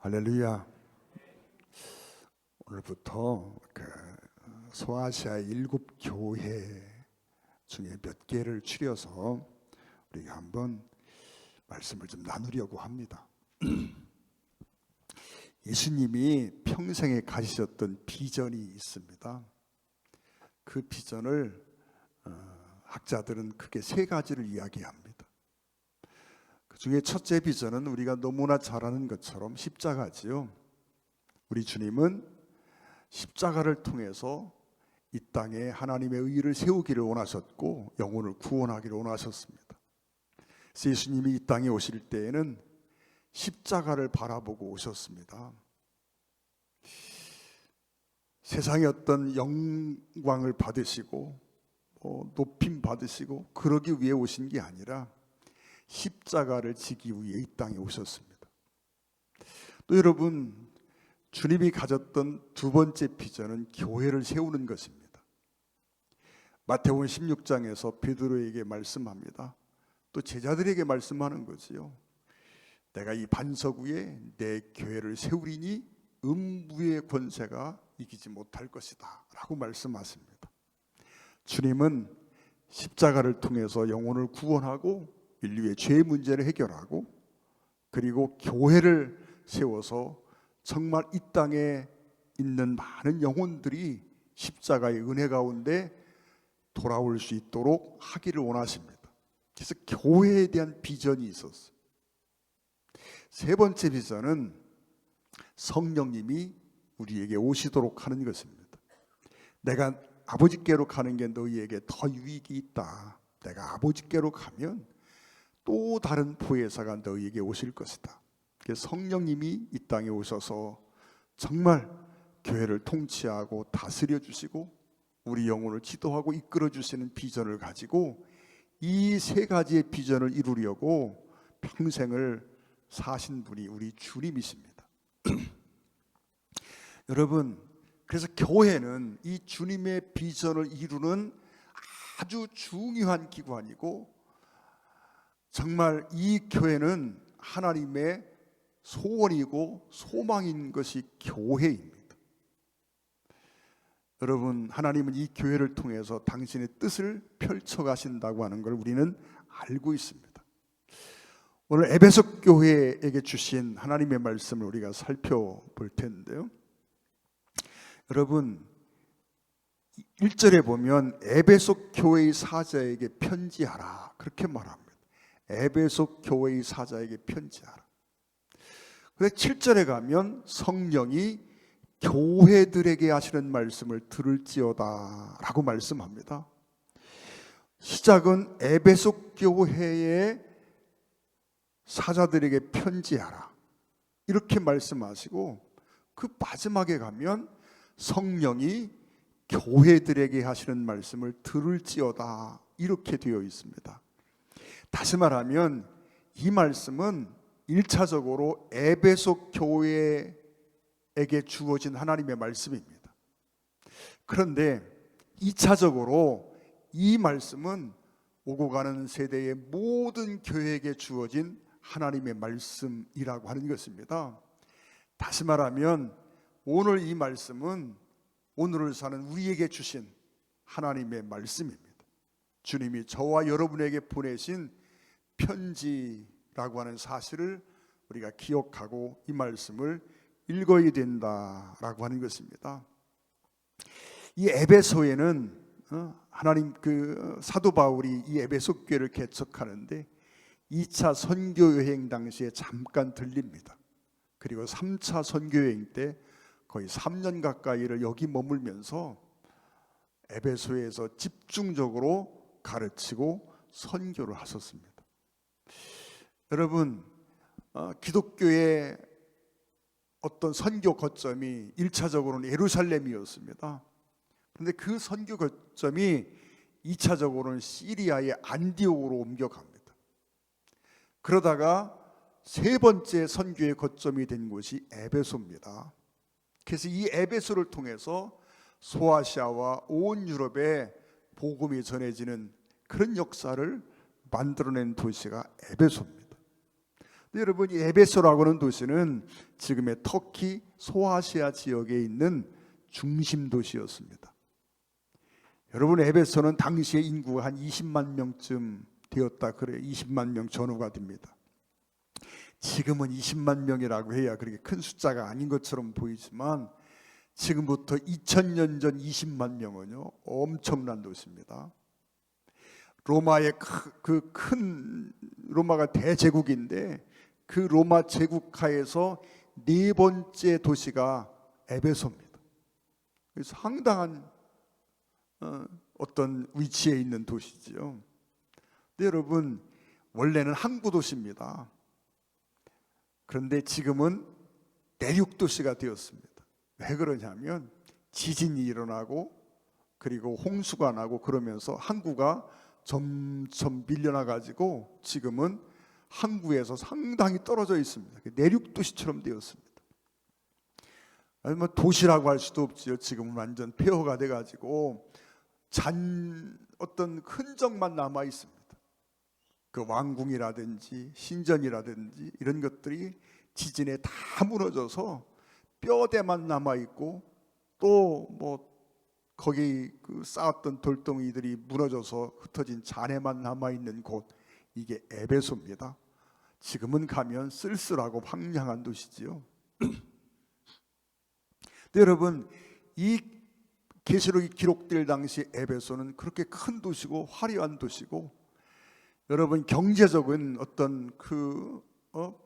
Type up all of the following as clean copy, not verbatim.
할렐루야. 오늘부터 소아시아 7교회 중에 몇 개를 추려서 우리가 한번 말씀을 좀 나누려고 합니다. 예수님이 평생에 가지셨던 비전이 있습니다. 그 비전을 학자들은 크게 세 가지를 이야기합니다. 그 중에 첫째 비전은 우리가 너무나 잘 아는 것처럼 십자가지요. 우리 주님은 십자가를 통해서 이 땅에 하나님의 의를 세우기를 원하셨고 영혼을 구원하기를 원하셨습니다. 그래서 예수님이 이 땅에 오실 때에는 십자가를 바라보고 오셨습니다. 세상의 어떤 영광을 받으시고 높임 받으시고 그러기 위해 오신 게 아니라 십자가를 지기 위해 이 땅에 오셨습니다. 또 여러분, 주님이 가졌던 두 번째 비전은 교회를 세우는 것입니다. 마태복음 16장에서 베드로에게 말씀합니다. 또 제자들에게 말씀하는 거지요. 내가 이 반석 위에 내 교회를 세우리니 음부의 권세가 이기지 못할 것이다 라고 말씀하십니다. 주님은 십자가를 통해서 영혼을 구원하고 인류의 죄 문제를 해결하고 그리고 교회를 세워서 정말 이 땅에 있는 많은 영혼들이 십자가의 은혜 가운데 돌아올 수 있도록 하기를 원하십니다. 그래서 교회에 대한 비전이 있었어요. 세 번째 비전은 성령님이 우리에게 오시도록 하는 것입니다. 내가 아버지께로 가는 게 너희에게 더 유익이 있다. 내가 아버지께로 가면 또 다른 보혜사가 너희에게 오실 것이다. 성령님이 이 땅에 오셔서 정말 교회를 통치하고 다스려 주시고 우리 영혼을 지도하고 이끌어 주시는 비전을 가지고 이 세 가지의 비전을 이루려고 평생을 사신 분이 우리 주님이십니다. 여러분, 그래서 교회는 이 주님의 비전을 이루는 아주 중요한 기관이고 정말 이 교회는 하나님의 소원이고 소망인 것이 교회입니다. 여러분, 하나님은 이 교회를 통해서 당신의 뜻을 펼쳐가신다고 하는 걸 우리는 알고 있습니다. 오늘 에베소 교회에게 주신 하나님의 말씀을 우리가 살펴볼 텐데요. 여러분, 1절에 보면 에베소 교회의 사자에게 편지하라 그렇게 말합니다. 에베소 교회의 사자에게 편지하라. 근데 7절에 가면 성령이 교회들에게 하시는 말씀을 들을지어다 라고 말씀합니다. 시작은 에베소 교회의 사자들에게 편지하라 이렇게 말씀하시고 그 마지막에 가면 성령이 교회들에게 하시는 말씀을 들을지어다 이렇게 되어 있습니다. 다시 말하면 이 말씀은 1차적으로 에베소 교회에게 주어진 하나님의 말씀입니다. 그런데 2차적으로 이 말씀은 오고 가는 세대의 모든 교회에게 주어진 하나님의 말씀이라고 하는 것입니다. 다시 말하면 오늘 이 말씀은 오늘을 사는 우리에게 주신 하나님의 말씀입니다. 주님이 저와 여러분에게 보내신 편지라고 하는 사실을 우리가 기억하고 이 말씀을 읽어야 된다라고 하는 것입니다. 이 에베소에는 하나님 사도 바울이 이 에베소 교회를 개척하는데 2차 선교 여행 당시에 잠깐 들립니다. 그리고 3차 선교 여행 때 거의 3년 가까이를 여기 머물면서 에베소에서 집중적으로 가르치고 선교를 하셨습니다. 여러분, 기독교의 어떤 선교 거점이 1차적으로는 예루살렘이었습니다. 그런데 그 선교 거점이 2차적으로는 시리아의 안디옥으로 옮겨갑니다. 그러다가 세 번째 선교의 거점이 된 곳이 에베소입니다. 그래서 이 에베소를 통해서 소아시아와 온 유럽에 복음이 전해지는 그런 역사를 만들어낸 도시가 에베소입니다. 여러분, 이 에베소라고 하는 도시는 지금의 터키 소아시아 지역에 있는 중심 도시였습니다. 여러분, 에베소는 당시의 인구가 한 20만 명쯤 되었다 그래요. 20만 명 전후가 됩니다. 지금은 20만 명이라고 해야 그렇게 큰 숫자가 아닌 것처럼 보이지만 지금부터 2000년 전 20만 명은요 엄청난 도시입니다. 로마의 그 큰 로마가 대제국인데 그 로마 제국하에서 네 번째 도시가 에베소입니다. 상당한 어떤 위치에 있는 도시지요. 근데 여러분, 원래는 항구 도시입니다. 그런데 지금은 내륙 도시가 되었습니다. 왜 그러냐면 지진이 일어나고 그리고 홍수가 나고 그러면서 항구가 점점 밀려나 가지고 지금은 항구에서 상당히 떨어져 있습니다. 내륙 도시처럼 되었습니다. 아니 뭐 도시라고 할 수도 없지요. 지금은 완전 폐허가 돼 가지고 어떤 흔적만 남아 있습니다. 그 왕궁이라든지 신전이라든지 이런 것들이 지진에 다 무너져서 뼈대만 남아 있고 또 뭐 거기 그 쌓았던 돌덩이들이 무너져서 흩어진 잔해만 남아 있는 곳, 이게 에베소입니다. 지금은 가면 쓸쓸하고 황량한 도시지요. 근데 여러분, 이 계시록이 기록될 당시 에베소는 그렇게 큰 도시고 화려한 도시고, 여러분 경제적인 어떤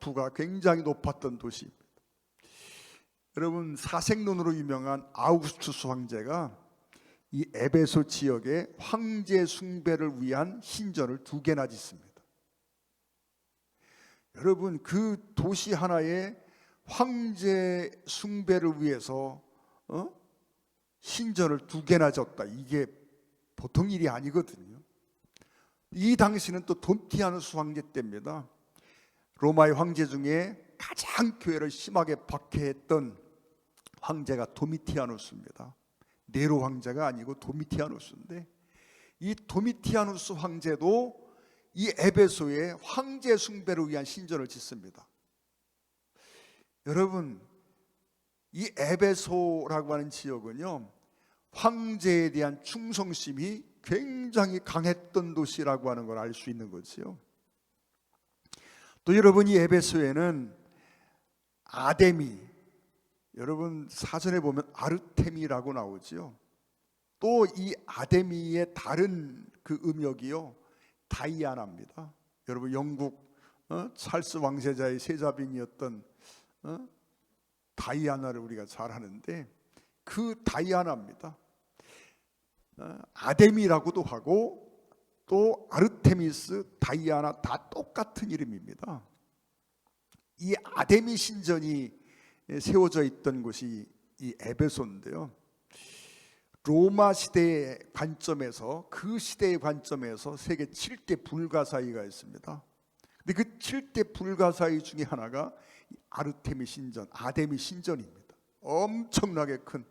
부가 굉장히 높았던 도시입니다. 여러분, 사색론으로 유명한 아우구스투스 황제가 이 에베소 지역에 황제 숭배를 위한 신전을 2개나 짓습니다. 여러분, 그 도시 하나에 황제 숭배를 위해서 신전을 2개나 졌다. 이게 보통 일이 아니거든요. 이 당시는 또 도미티아누스 황제 때입니다. 로마의 황제 중에 가장 교회를 심하게 박해했던 황제가 도미티아누스입니다. 네로 황제가 아니고 도미티아누스인데, 이 도미티아누스 황제도 이 에베소에 황제 숭배를 위한 신전을 짓습니다. 여러분, 이 에베소라고 하는 지역은요 황제에 대한 충성심이 굉장히 강했던 도시라고 하는 걸 알 수 있는 거지요. 또 여러분, 이 에베소에는 아데미, 여러분 사전에 보면 아르테미라고 나오지요. 또 이 아데미의 다른 그 음역이요 다이아나입니다. 여러분, 영국 찰스 왕세자의 세자빈이었던 다이아나를 우리가 잘 아는데 그 다이아나입니다. 아데미라고도 하고 또 아르테미스, 다이아나 다 똑같은 이름입니다. 이 아데미 신전이 세워져 있던 곳이 이 에베소인데요, 로마 시대의 관점에서, 그 시대의 관점에서 세계 7대 불가사의가 있습니다. 근데 그 7대 불가사의 중에 하나가 아르테미 신전, 아데미 신전입니다. 엄청나게 큰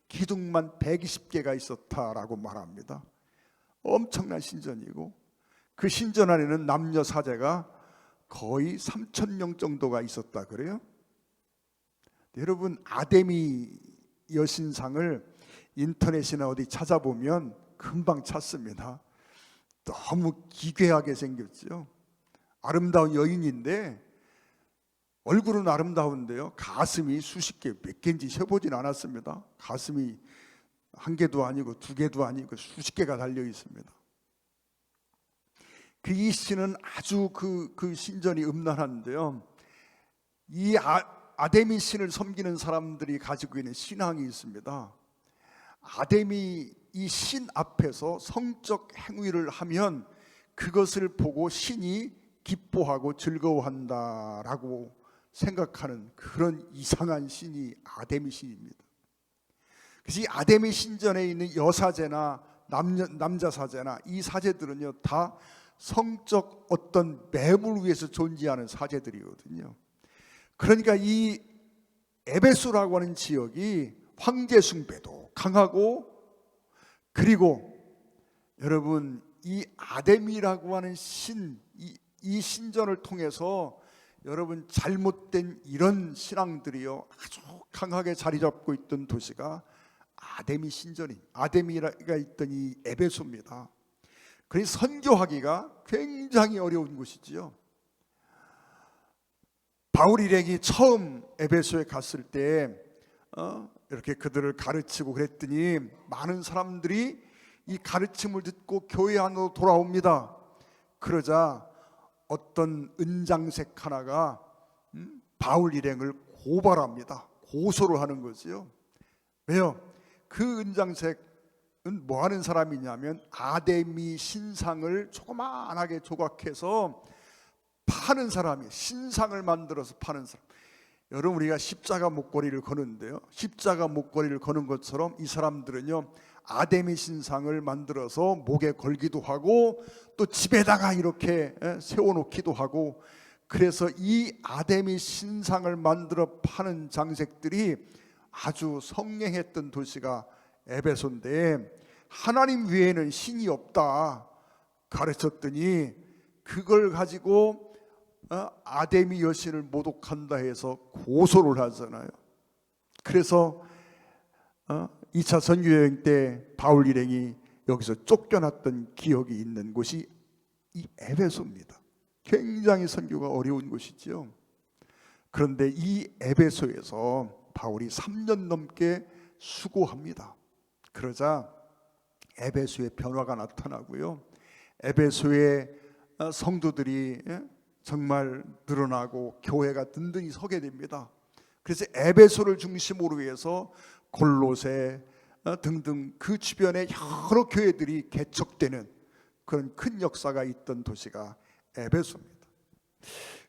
기둥만 120개가 있었다라고 말합니다. 엄청난 신전이고, 그 신전 안에는 남녀 사제가 거의 3,000명 정도가 있었다 그래요. 여러분, 아데미 여신상을 인터넷이나 어디 찾아보면 금방 찾습니다. 너무 기괴하게 생겼죠. 아름다운 여인인데 얼굴은 아름다운데요, 가슴이 수십 개, 몇 개인지 세보진 않았습니다. 가슴이 1개도 아니고 2개도 아니고 수십 개가 달려 있습니다. 이 신은 아주 그 신전이 음란한데요, 이 아데미 신을 섬기는 사람들이 가지고 있는 신앙이 있습니다. 아데미 이 신 앞에서 성적 행위를 하면 그것을 보고 신이 기뻐하고 즐거워한다라고 생각하는 그런 이상한 신이 아데미 신입니다. 그래서 이 아데미 신전에 있는 여사제나 남자 사제나 이 사제들은요 다 성적 어떤 매물 위해서 존재하는 사제들이거든요. 그러니까 이 에베소라고 하는 지역이 황제 숭배도 강하고, 그리고 여러분 이 아데미라고 하는 이 신전을 통해서 여러분 잘못된 이런 신앙들이요 아주 강하게 자리 잡고 있던 도시가 아데미 신전이 아데미가 있던 이 에베소입니다. 그래서 선교하기가 굉장히 어려운 곳이지요. 바울 일행이 처음 에베소에 갔을 때 이렇게 그들을 가르치고 그랬더니 많은 사람들이 이 가르침을 듣고 교회 안으로 돌아옵니다. 그러자 어떤 은장색 하나가 바울 일행을 고발합니다. 고소를 하는 거지요. 왜요? 그 은장색은 뭐 하는 사람이냐면 아데미 신상을 조그만하게 조각해서 파는 사람이, 신상을 만들어서 파는 사람. 여러분, 우리가 십자가 목걸이를 거는데요, 십자가 목걸이를 거는 것처럼 이 사람들은요 아데미 신상을 만들어서 목에 걸기도 하고 또 집에다가 이렇게 세워놓기도 하고, 그래서 이 아데미 신상을 만들어 파는 장색들이 아주 성행했던 도시가 에베소인데, 하나님 외에는 신이 없다 가르쳤더니 그걸 가지고 아데미 여신을 모독한다 해서 고소를 하잖아요. 그래서 2차 선교여행 때 바울 일행이 여기서 쫓겨났던 기억이 있는 곳이 이 에베소입니다. 굉장히 선교가 어려운 곳이죠. 그런데 이 에베소에서 바울이 3년 넘게 수고합니다. 그러자 에베소의 변화가 나타나고요, 에베소의 성도들이 정말 늘어나고 교회가 든든히 서게 됩니다. 그래서 에베소를 중심으로 해서 골로새 등등 그 주변에 여러 교회들이 개척되는 그런 큰 역사가 있던 도시가 에베소입니다.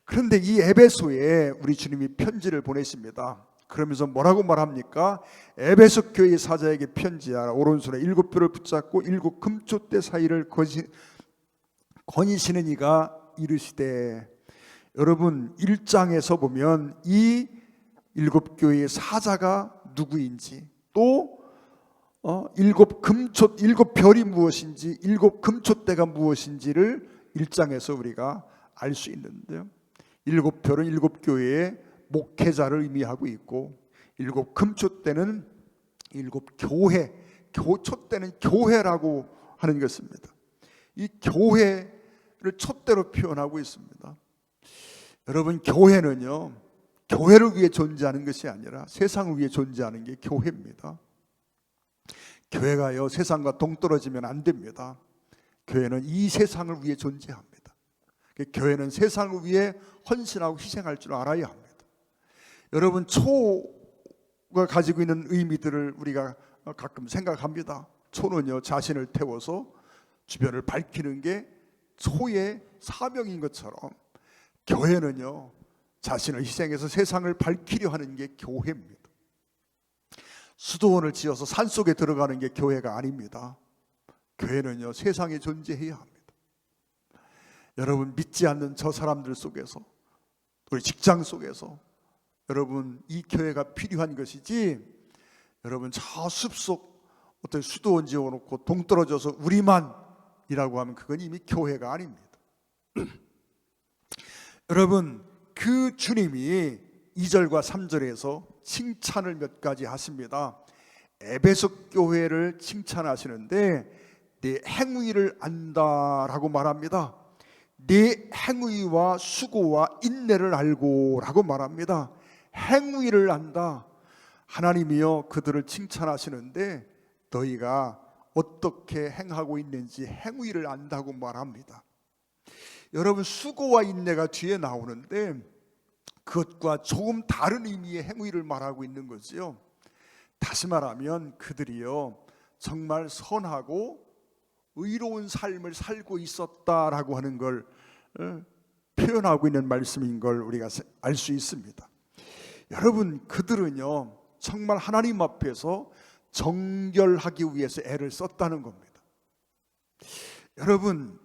그런데 이 에베소에 우리 주님이 편지를 보내십니다. 그러면서 뭐라고 말합니까? 에베소 교회 사자에게 편지하라. 오른손에 7뼈를 붙잡고 7 금촛대 사이를 거니시는 이가 이르시되. 여러분 1장에서 보면 이 7교회의 사자가 누구인지, 또 7별이 무엇인지, 7금촛대가 무엇인지를 1장에서 우리가 알 수 있는데요, 7별은 7교회의 목회자를 의미하고 있고, 7금촛대는 7교회, 촛대는 교회라고 하는 것입니다. 이 교회를 촛대로 표현하고 있습니다. 여러분, 교회는요 교회를 위해 존재하는 것이 아니라 세상을 위해 존재하는 게 교회입니다. 교회가요 세상과 동떨어지면 안 됩니다. 교회는 이 세상을 위해 존재합니다. 교회는 세상을 위해 헌신하고 희생할 줄 알아야 합니다. 여러분, 초가 가지고 있는 의미들을 우리가 가끔 생각합니다. 초는요 자신을 태워서 주변을 밝히는 게 초의 사명인 것처럼, 교회는요 자신을 희생해서 세상을 밝히려 하는 게 교회입니다. 수도원을 지어서 산속에 들어가는 게 교회가 아닙니다. 교회는요 세상에 존재해야 합니다. 여러분, 믿지 않는 저 사람들 속에서, 우리 직장 속에서 여러분 이 교회가 필요한 것이지, 여러분 저 숲속 어떤 수도원 지어놓고 동떨어져서 우리만이라고 하면 그건 이미 교회가 아닙니다. 여러분, 그 주님이 2절과 3절에서 칭찬을 몇 가지 하십니다. 에베소 교회를 칭찬하시는데 네 행위를 안다라고 말합니다. 네 행위와 수고와 인내를 알고 라고 말합니다. 행위를 안다. 하나님이요 그들을 칭찬하시는데 너희가 어떻게 행하고 있는지 행위를 안다고 말합니다. 여러분, 수고와 인내가 뒤에 나오는데 그것과 조금 다른 의미의 행위를 말하고 있는 거지요. 다시 말하면 그들이요 정말 선하고 의로운 삶을 살고 있었다라고 하는 걸 표현하고 있는 말씀인 걸 우리가 알 수 있습니다. 여러분, 그들은요 정말 하나님 앞에서 정결하기 위해서 애를 썼다는 겁니다. 여러분,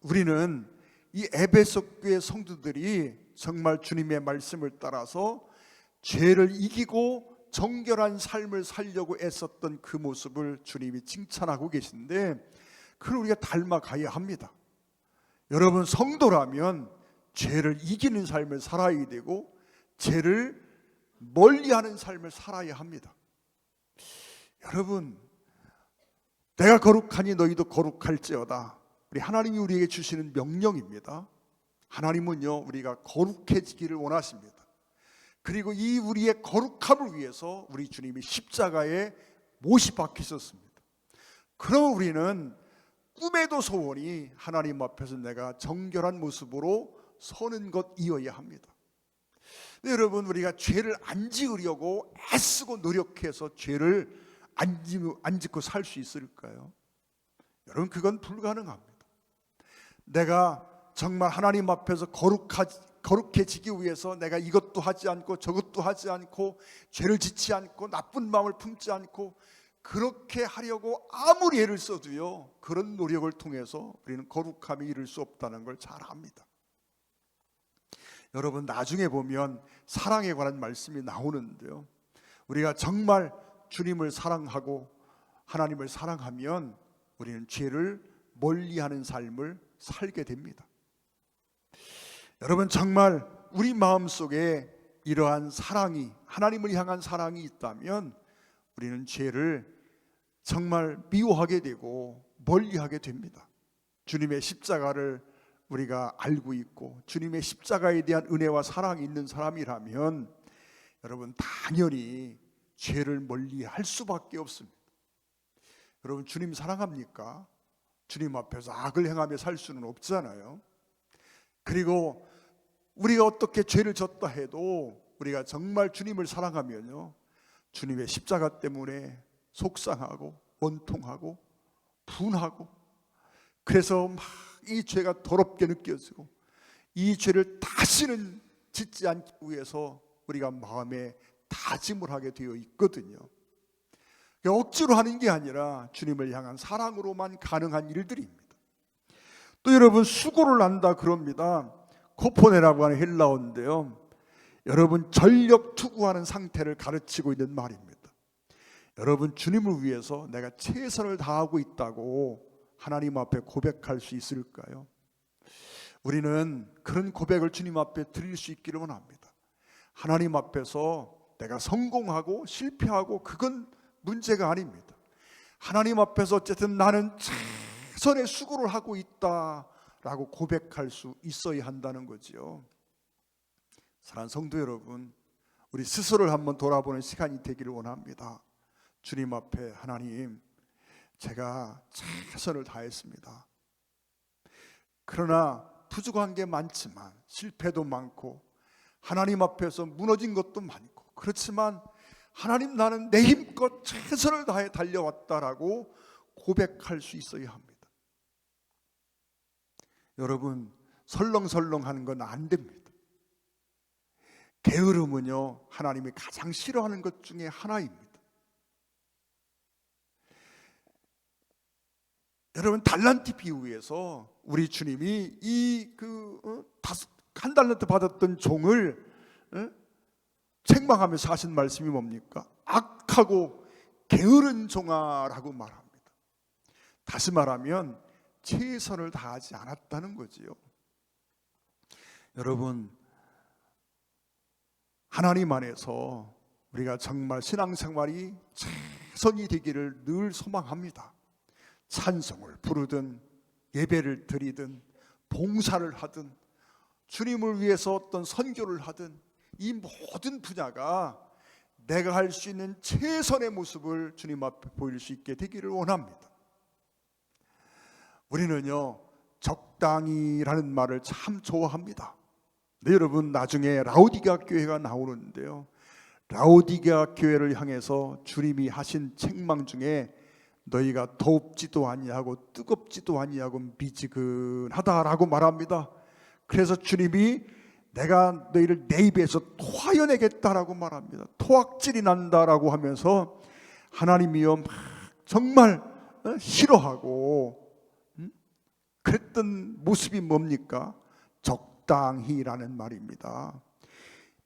우리는 이 에베소 교회 성도들이 정말 주님의 말씀을 따라서 죄를 이기고 정결한 삶을 살려고 애썼던 그 모습을 주님이 칭찬하고 계신데, 그걸 우리가 닮아가야 합니다. 여러분, 성도라면 죄를 이기는 삶을 살아야 되고 죄를 멀리하는 삶을 살아야 합니다. 여러분, 내가 거룩하니 너희도 거룩할지어다. 우리 하나님이 우리에게 주시는 명령입니다. 하나님은요, 우리가 거룩해지기를 원하십니다. 그리고 이 우리의 거룩함을 위해서 우리 주님이 십자가에 못이 박히셨습니다. 그럼 우리는 꿈에도 소원이 하나님 앞에서 내가 정결한 모습으로 서는 것이어야 합니다. 근데 여러분, 우리가 죄를 안 지으려고 애쓰고 노력해서 죄를 안 짓고 살 수 있을까요? 여러분, 그건 불가능합니다. 내가 정말 하나님 앞에서 거룩해지기 위해서 내가 이것도 하지 않고 저것도 하지 않고 죄를 짓지 않고 나쁜 마음을 품지 않고 그렇게 하려고 아무리 애를 써도요, 그런 노력을 통해서 우리는 거룩함에 이를 수 없다는 걸 잘 압니다. 여러분, 나중에 보면 사랑에 관한 말씀이 나오는데요, 우리가 정말 주님을 사랑하고 하나님을 사랑하면 우리는 죄를 멀리하는 삶을 살게 됩니다. 여러분, 정말 우리 마음속에 이러한 사랑이, 하나님을 향한 사랑이 있다면 우리는 죄를 정말 미워하게 되고 멀리하게 됩니다. 주님의 십자가를 우리가 알고 있고 주님의 십자가에 대한 은혜와 사랑이 있는 사람이라면 여러분, 당연히 죄를 멀리할 수밖에 없습니다. 여러분, 주님 사랑합니까? 주님 앞에서 악을 행하며 살 수는 없잖아요. 그리고 우리가 어떻게 죄를 졌다 해도 우리가 정말 주님을 사랑하면요, 주님의 십자가 때문에 속상하고 원통하고 분하고, 그래서 막 이 죄가 더럽게 느껴지고 이 죄를 다시는 짓지 않기 위해서 우리가 마음에 다짐을 하게 되어 있거든요. 억지로 하는 게 아니라 주님을 향한 사랑으로만 가능한 일들입니다. 또 여러분, 수고를 한다 그럽니다. 코포네라고 하는 헬라어인데요, 여러분, 전력 투구하는 상태를 가르치고 있는 말입니다. 여러분, 주님을 위해서 내가 최선을 다하고 있다고 하나님 앞에 고백할 수 있을까요? 우리는 그런 고백을 주님 앞에 드릴 수 있기를 원합니다. 하나님 앞에서 내가 성공하고 실패하고 그건 문제가 아닙니다. 하나님 앞에서 어쨌든 나는 최선의 수고를 하고 있다라고 고백할 수 있어야 한다는 거지요. 사랑하는 성도 여러분, 우리 스스로를 한번 돌아보는 시간이 되기를 원합니다. 주님 앞에, 하나님, 제가 최선을 다했습니다. 그러나 부족한 게 많지만, 실패도 많고 하나님 앞에서 무너진 것도 많고, 그렇지만 하나님, 나는 내 힘껏 최선을 다해 달려왔다라고 고백할 수 있어야 합니다. 여러분, 설렁설렁하는 건 안 됩니다. 게으름은요, 하나님이 가장 싫어하는 것 중에 하나입니다. 여러분, 달란트 비유에서 우리 주님이 한 달란트 받았던 종을 책망하면서 하신 말씀이 뭡니까? 악하고 게으른 종아라고 말합니다. 다시 말하면 최선을 다하지 않았다는 거지요. 여러분, 하나님 안에서 우리가 정말 신앙생활이 최선이 되기를 늘 소망합니다. 찬송을 부르든 예배를 드리든 봉사를 하든 주님을 위해서 어떤 선교를 하든 이 모든 분야가 내가 할 수 있는 최선의 모습을 주님 앞에 보일 수 있게 되기를 원합니다. 우리는요, 적당히라는 말을 참 좋아합니다. 네, 여러분, 나중에 라오디게아 교회가 나오는데요, 라오디게아 교회를 향해서 주님이 하신 책망 중에 너희가 덥지도 아니하고 뜨겁지도 아니하고 미지근하다라고 말합니다. 그래서 주님이 내가 너희를 내 입에서 토하여내겠다라고 말합니다. 토악질이 난다라고 하면서 하나님이요, 정말 싫어하고 그랬던 모습이 뭡니까? 적당히라는 말입니다.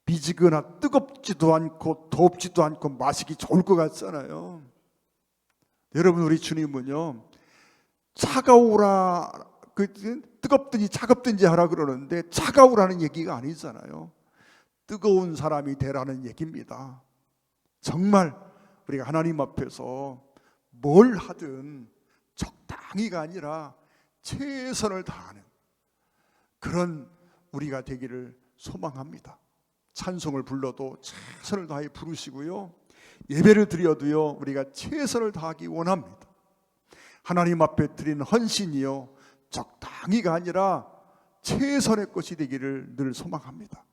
미지근하 뜨겁지도 않고 덥지도 않고 마시기 좋을 것 같잖아요. 여러분, 우리 주님은요, 차가우라 뜨겁든지 차갑든지 하라 그러는데 차가우라는 얘기가 아니잖아요. 뜨거운 사람이 되라는 얘기입니다. 정말 우리가 하나님 앞에서 뭘 하든 적당히가 아니라 최선을 다하는 그런 우리가 되기를 소망합니다. 찬송을 불러도 최선을 다해 부르시고요, 예배를 드려도요 우리가 최선을 다하기 원합니다. 하나님 앞에 드리는 헌신이요 적당히가 아니라 최선의 것이 되기를 늘 소망합니다.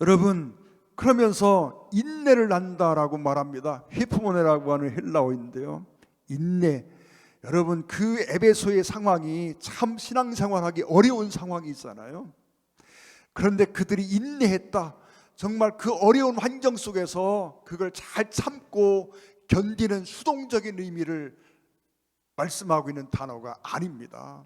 여러분, 그러면서 인내를 난다라고 말합니다. 헤프모네라고 하는 헬라어인데요, 인내. 여러분, 그 에베소의 상황이 참 신앙생활하기 어려운 상황이 있잖아요. 그런데 그들이 인내했다. 정말 그 어려운 환경 속에서 그걸 잘 참고 견디는 수동적인 의미를 말씀하고 있는 단어가 아닙니다.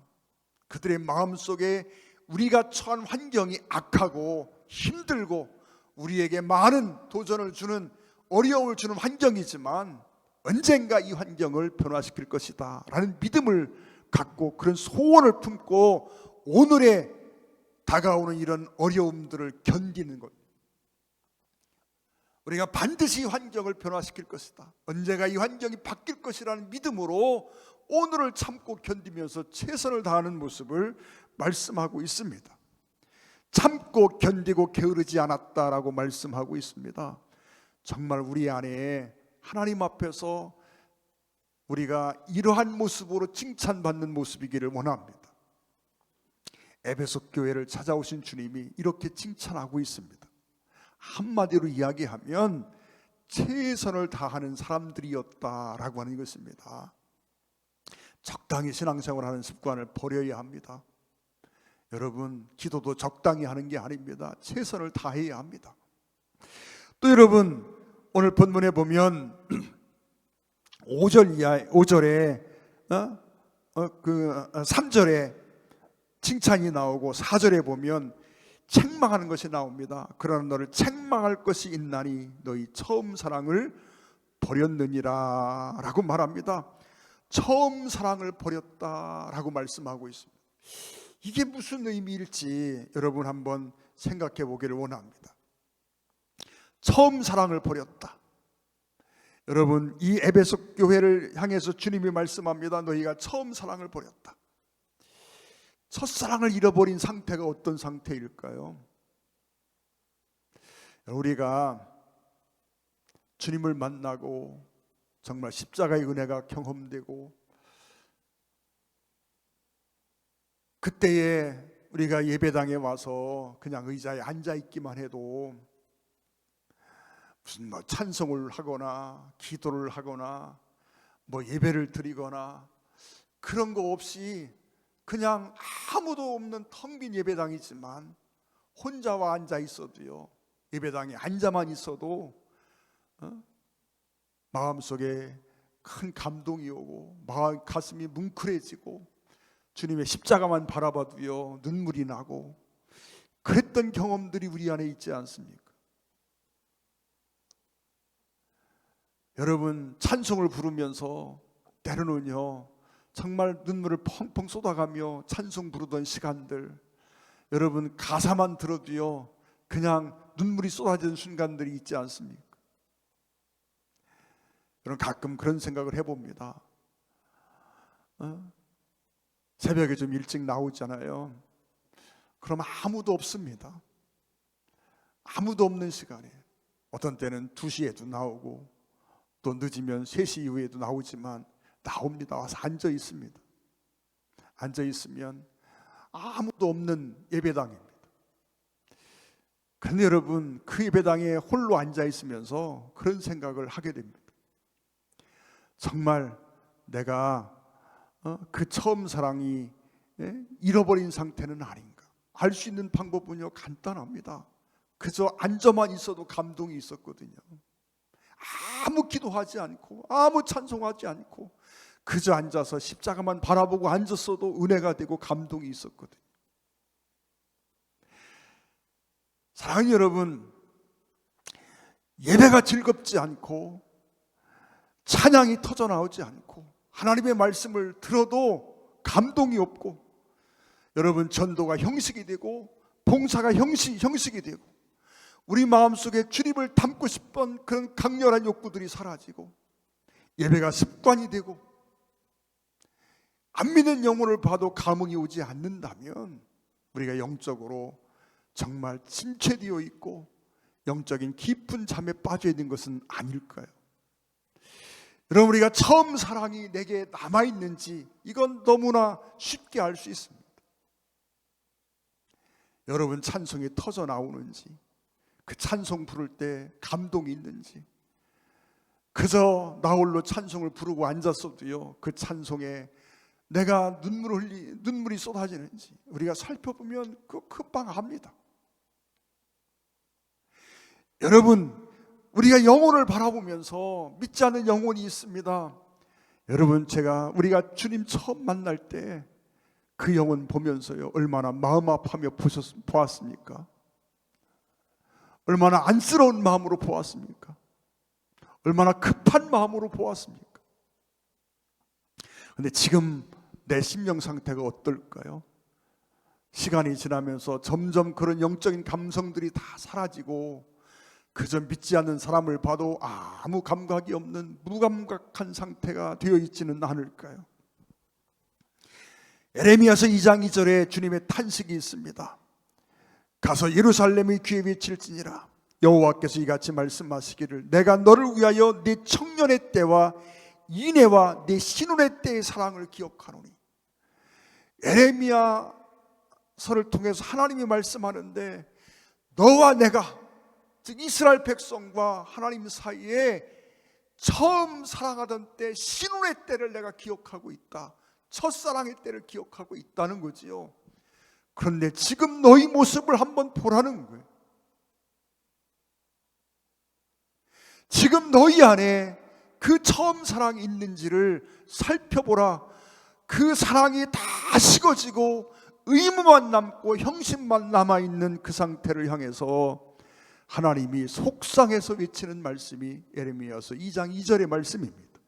그들의 마음속에 우리가 처한 환경이 악하고 힘들고 우리에게 많은 도전을 주는, 어려움을 주는 환경이지만 언젠가 이 환경을 변화시킬 것이다 라는 믿음을 갖고 그런 소원을 품고 오늘의 다가오는 이런 어려움들을 견디는 것. 우리가 반드시 이 환경을 변화시킬 것이다, 언젠가 이 환경이 바뀔 것이라는 믿음으로 오늘을 참고 견디면서 최선을 다하는 모습을 말씀하고 있습니다. 참고 견디고 게으르지 않았다라고 말씀하고 있습니다. 정말 우리 안에 하나님 앞에서 우리가 이러한 모습으로 칭찬받는 모습이기를 원합니다. 에베소 교회를 찾아오신 주님이 이렇게 칭찬하고 있습니다. 한마디로 이야기하면 최선을 다하는 사람들이었다라고 하는 것입니다. 적당히 신앙생활하는 습관을 버려야 합니다. 여러분, 기도도 적당히 하는 게 아닙니다. 최선을 다해야 합니다. 또 여러분, 오늘 본문에 보면 5절에 3절에 칭찬이 나오고 4절에 보면 책망하는 것이 나옵니다. 그러나 너를 책망할 것이 있나니 너희 처음 사랑을 버렸느니라 라고 말합니다. 처음 사랑을 버렸다라고 말씀하고 있습니다. 이게 무슨 의미일지 여러분 한번 생각해 보기를 원합니다. 처음 사랑을 버렸다. 여러분, 이 에베소 교회를 향해서 주님이 말씀합니다. 너희가 처음 사랑을 버렸다. 첫사랑을 잃어버린 상태가 어떤 상태일까요? 우리가 주님을 만나고 정말 십자가의 은혜가 경험되고 그때에 우리가 예배당에 와서 그냥 의자에 앉아 있기만 해도 무슨 찬송을 하거나 기도를 하거나 예배를 드리거나 그런 거 없이 그냥 아무도 없는 텅 빈 예배당이지만 혼자와 앉아 있어도요, 예배당에 앉아만 있어도 마음속에 큰 감동이 오고 가슴이 뭉클해지고 주님의 십자가만 바라봐도요 눈물이 나고 그랬던 경험들이 우리 안에 있지 않습니까? 여러분, 찬송을 부르면서 때로는요 정말 눈물을 펑펑 쏟아가며 찬송 부르던 시간들, 여러분 가사만 들어도요 그냥 눈물이 쏟아지는 순간들이 있지 않습니까? 여러분, 가끔 그런 생각을 해봅니다. 새벽에 좀 일찍 나오잖아요. 그럼 아무도 없습니다. 아무도 없는 시간에, 어떤 때는 2시에도 나오고 또 늦으면 3시 이후에도 나오지만 나옵니다. 와서 앉아 있습니다. 앉아 있으면 아무도 없는 예배당입니다. 그런데 여러분, 그 예배당에 홀로 앉아 있으면서 그런 생각을 하게 됩니다. 정말 내가 그 처음 사랑이 잃어버린 상태는 아닌가? 알 수 있는 방법은요 간단합니다. 그저 앉아만 있어도 감동이 있었거든요. 아무 기도하지 않고 아무 찬송하지 않고 그저 앉아서 십자가만 바라보고 앉았어도 은혜가 되고 감동이 있었거든요. 사랑하는 여러분, 예배가 즐겁지 않고 찬양이 터져나오지 않고 하나님의 말씀을 들어도 감동이 없고 여러분, 전도가 형식이 되고 봉사가 형식이 되고 우리 마음속에 주님을 닮고 싶은 그런 강렬한 욕구들이 사라지고 예배가 습관이 되고 안 믿는 영혼을 봐도 감흥이 오지 않는다면 우리가 영적으로 정말 침체되어 있고 영적인 깊은 잠에 빠져 있는 것은 아닐까요? 여러분, 우리가 처음 사랑이 내게 남아있는지 이건 너무나 쉽게 알 수 있습니다. 여러분, 찬송이 터져 나오는지, 그 찬송 부를 때 감동이 있는지, 그저 나 홀로 찬송을 부르고 앉았어도요 그 찬송에 내가 눈물이 쏟아지는지 우리가 살펴보면 금방 압니다. 여러분, 우리가 영혼을 바라보면서 믿지 않는 영혼이 있습니다. 여러분, 우리가 주님 처음 만날 때 그 영혼 보면서요 얼마나 마음 아파하며 보았습니까? 얼마나 안쓰러운 마음으로 보았습니까? 얼마나 급한 마음으로 보았습니까? 그런데 지금 내 심령 상태가 어떨까요? 시간이 지나면서 점점 그런 영적인 감성들이 다 사라지고 그저 믿지 않는 사람을 봐도 아무 감각이 없는 무감각한 상태가 되어 있지는 않을까요? 예레미야서 2장 2절에 주님의 탄식이 있습니다. 가서 예루살렘의 귀에 외칠지니라 여호와께서 이같이 말씀하시기를 내가 너를 위하여 네 청년의 때와 인애와 네 신혼의 때의 사랑을 기억하노니. 예레미야서를 통해서 하나님이 말씀하는데 너와 내가, 즉 이스라엘 백성과 하나님 사이에 처음 사랑하던 때 신혼의 때를 내가 기억하고 있다. 첫사랑의 때를 기억하고 있다는 거지요. 그런데 지금 너희 모습을 한번 보라는 거예요. 지금 너희 안에 그 처음 사랑이 있는지를 살펴보라. 그 사랑이 다 식어지고 의무만 남고 형식만 남아있는 그 상태를 향해서 하나님이 속상해서 외치는 말씀이 예레미야서 2장 2절의 말씀입니다.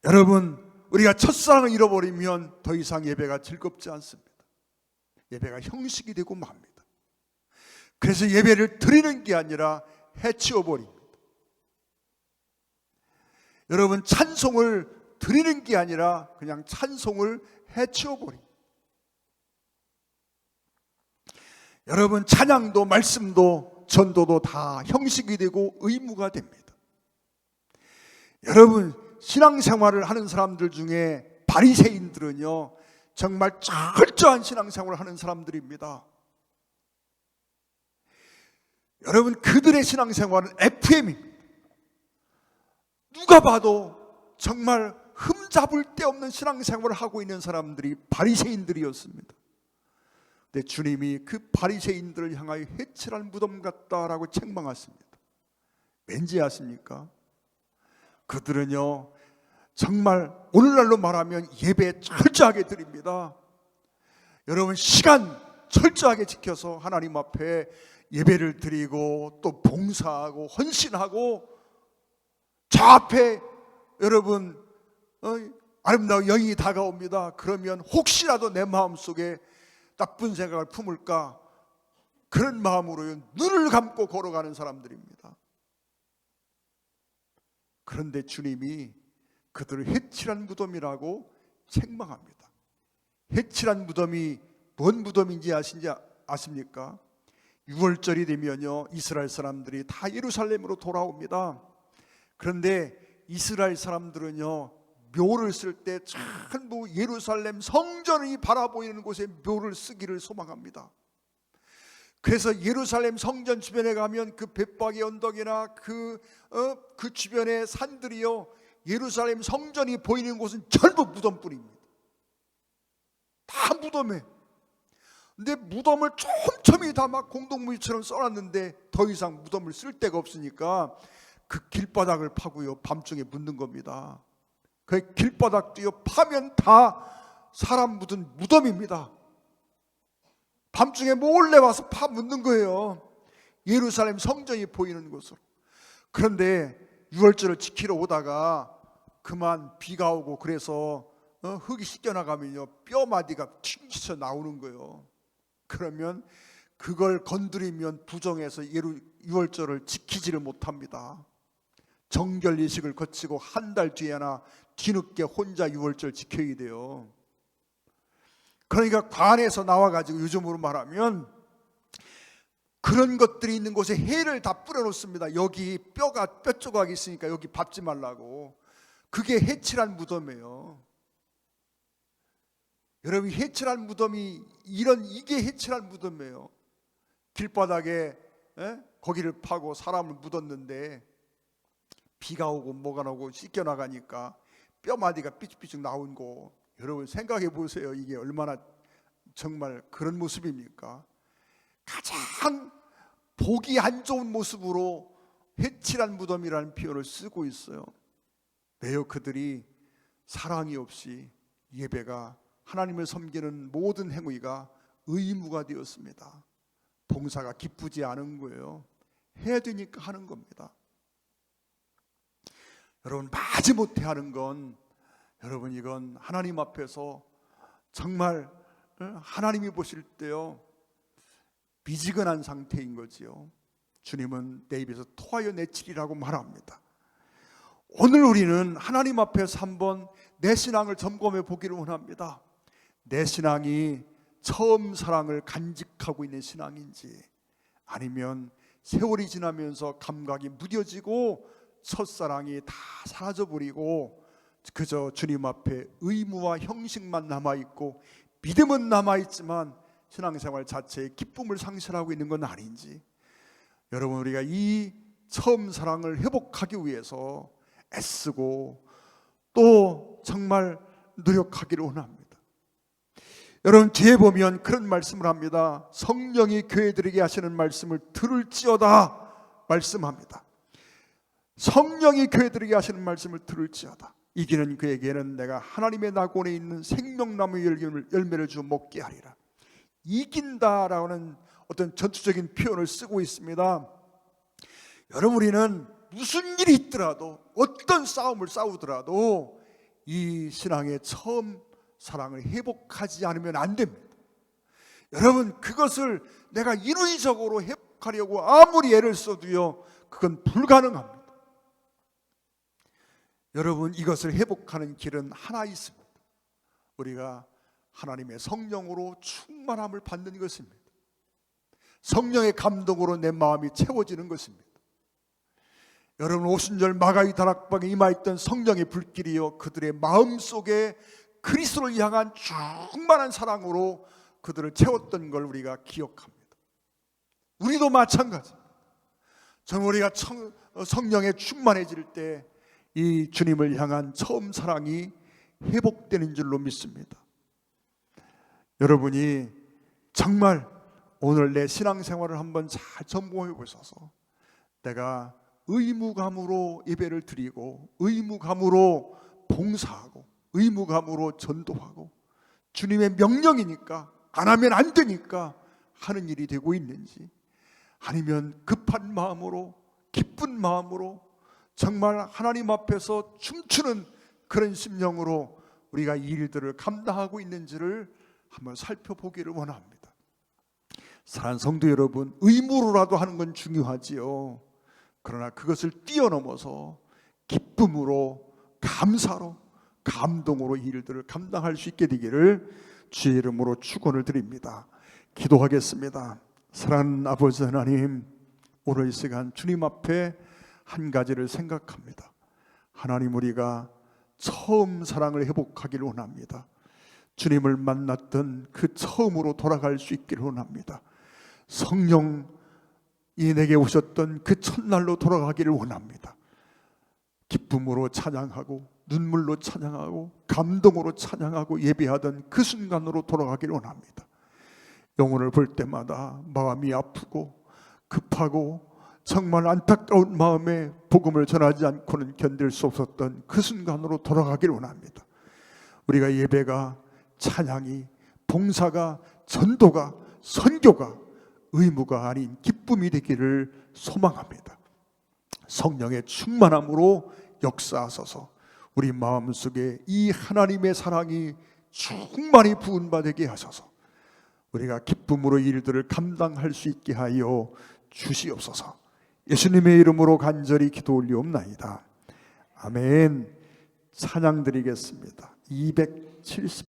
여러분, 우리가 첫사랑을 잃어버리면 더 이상 예배가 즐겁지 않습니다. 예배가 형식이 되고 맙니다. 그래서 예배를 드리는 게 아니라 해치워버립니다. 여러분, 찬송을 드리는 게 아니라 그냥 찬송을 해치워버립니다. 여러분, 찬양도 말씀도 전도도 다 형식이 되고 의무가 됩니다. 여러분, 신앙생활을 하는 사람들 중에 바리새인들은요 정말 철저한 신앙생활을 하는 사람들입니다. 여러분, 그들의 신앙생활은 FM입니다. 누가 봐도 정말 흠잡을 데 없는 신앙생활을 하고 있는 사람들이 바리새인들이었습니다. 근데 주님이 그 바리새인들을 향하여 해칠한 무덤 같다라고 책망하십니다. 왠지 아십니까? 그들은요 정말 오늘날로 말하면 예배 철저하게 드립니다. 여러분, 시간 철저하게 지켜서 하나님 앞에 예배를 드리고 또 봉사하고 헌신하고 저 앞에 여러분 아름다운 여인이 다가옵니다. 그러면 혹시라도 내 마음속에 나쁜 생각을 품을까, 그런 마음으로 눈을 감고 걸어가는 사람들입니다. 그런데 주님이 그들을 해칠한 무덤이라고 책망합니다. 해칠한 무덤이 뭔 무덤인지 아십니까? 6월절이 되면요 이스라엘 사람들이 다 예루살렘으로 돌아옵니다. 그런데 이스라엘 사람들은요 묘를 쓸 때 전부 예루살렘 성전이 바라보이는 곳에 묘를 쓰기를 소망합니다. 그래서 예루살렘 성전 주변에 가면 그 벳박의 언덕이나 그 주변의 산들이요 예루살렘 성전이 보이는 곳은 전부 무덤뿐입니다. 다 무덤에. 근데 무덤을 촘촘히 다 막 공동묘지처럼 써놨는데 더 이상 무덤을 쓸 데가 없으니까 그 길바닥을 파고요 밤중에 묻는 겁니다. 그 길바닥도요 파면 다 사람 묻은 무덤입니다. 밤중에 몰래 와서 파 묻는 거예요. 예루살렘 성전이 보이는 곳으로. 그런데 유월절을 지키러 오다가 그만 비가 오고 그래서 흙이 씻겨나가면요 뼈마디가 튕겨 나오는 거예요. 그러면 그걸 건드리면 부정해서 유월절을 지키지를 못합니다. 정결의식을 거치고 한 달 뒤에나 뒤늦게 혼자 유월절 지켜야 돼요. 그러니까 관에서 나와가지고 요즘으로 말하면 그런 것들이 있는 곳에 해를 다 뿌려놓습니다. 여기 뼈 조각이 있으니까 여기 밟지 말라고. 그게 해칠한 무덤이에요. 여러분, 해칠한 무덤이 이게 해칠한 무덤이에요. 길바닥에 거기를 파고 사람을 묻었는데 비가 오고 뭐가 나고 씻겨나가니까 뼈마디가 삐죽삐죽 나온 거, 여러분 생각해 보세요. 이게 얼마나 정말 그런 모습입니까? 가장 보기 안 좋은 모습으로 해칠한 무덤이라는 표현을 쓰고 있어요. 왜요? 그들이 사랑이 없이 예배가, 하나님을 섬기는 모든 행위가 의무가 되었습니다. 봉사가 기쁘지 않은 거예요. 해야 되니까 하는 겁니다. 여러분, 마지못해 하는 건, 여러분 이건 하나님 앞에서 정말 하나님이 보실 때요 미지근한 상태인 거지요. 주님은 내 입에서 토하여 내치리라고 말합니다. 오늘 우리는 하나님 앞에서 한번 내 신앙을 점검해 보기를 원합니다. 내 신앙이 처음 사랑을 간직하고 있는 신앙인지, 아니면 세월이 지나면서 감각이 무뎌지고 첫사랑이 다 사라져버리고 그저 주님 앞에 의무와 형식만 남아있고 믿음은 남아있지만 신앙생활 자체의 기쁨을 상실하고 있는 건 아닌지, 여러분 우리가 이 처음 사랑을 회복하기 위해서 애쓰고 또 정말 노력하기를 원합니다. 여러분 뒤에 보면 그런 말씀을 합니다. 성령이 교회들에게 하시는 말씀을 들을지어다 말씀합니다. 성령이 교회들에게 하시는 말씀을 들을지어다. 이기는 그에게는 내가 하나님의 낙원에 있는 생명나무 열매를 주어 먹게 하리라. 이긴다라는 어떤 전투적인 표현을 쓰고 있습니다. 여러분 우리는 무슨 일이 있더라도, 어떤 싸움을 싸우더라도 이 신앙의 처음 사랑을 회복하지 않으면 안 됩니다. 여러분, 그것을 내가 인위적으로 회복하려고 아무리 애를 써도요 그건 불가능합니다. 여러분, 이것을 회복하는 길은 하나 있습니다. 우리가 하나님의 성령으로 충만함을 받는 것입니다. 성령의 감동으로 내 마음이 채워지는 것입니다. 여러분, 오순절 마가위 다락방에 임하였던 성령의 불길이요 그들의 마음속에 그리스도를 향한 충만한 사랑으로 그들을 채웠던 걸 우리가 기억합니다. 우리도 마찬가지입니다. 정말 우리가 성령에 충만해질 때 이 주님을 향한 처음 사랑이 회복되는 줄로 믿습니다. 여러분이 정말 오늘 내 신앙생활을 한번 잘 점검해 보셔서 내가 의무감으로 예배를 드리고 의무감으로 봉사하고 의무감으로 전도하고 주님의 명령이니까 안 하면 안 되니까 하는 일이 되고 있는지, 아니면 급한 마음으로 기쁜 마음으로 정말 하나님 앞에서 춤추는 그런 심령으로 우리가 이 일들을 감당하고 있는지를 한번 살펴보기를 원합니다. 사랑하는 성도 여러분, 의무로라도 하는 건 중요하지요. 그러나 그것을 뛰어넘어서 기쁨으로, 감사로, 감동으로 이 일들을 감당할 수 있게 되기를 주의 이름으로 축원을 드립니다. 기도하겠습니다. 사랑하는 아버지 하나님, 오늘 이 시간 주님 앞에 한 가지를 생각합니다. 하나님, 우리가 처음 사랑을 회복하기를 원합니다. 주님을 만났던 그 처음으로 돌아갈 수 있기를 원합니다. 성령이 내게 오셨던 그 첫날로 돌아가기를 원합니다. 기쁨으로 찬양하고 눈물로 찬양하고 감동으로 찬양하고 예배하던 그 순간으로 돌아가기를 원합니다. 영혼을 볼 때마다 마음이 아프고 급하고 정말 안타까운 마음에 복음을 전하지 않고는 견딜 수 없었던 그 순간으로 돌아가기를 원합니다. 우리가 예배가, 찬양이, 봉사가, 전도가, 선교가 의무가 아닌 기쁨이 되기를 소망합니다. 성령의 충만함으로 역사하소서. 우리 마음속에 이 하나님의 사랑이 충만히 부은바되게 하셔서 우리가 기쁨으로 일들을 감당할 수 있게 하여 주시옵소서. 예수님의 이름으로 간절히 기도 올리옵나이다. 아멘. 찬양 드리겠습니다. 270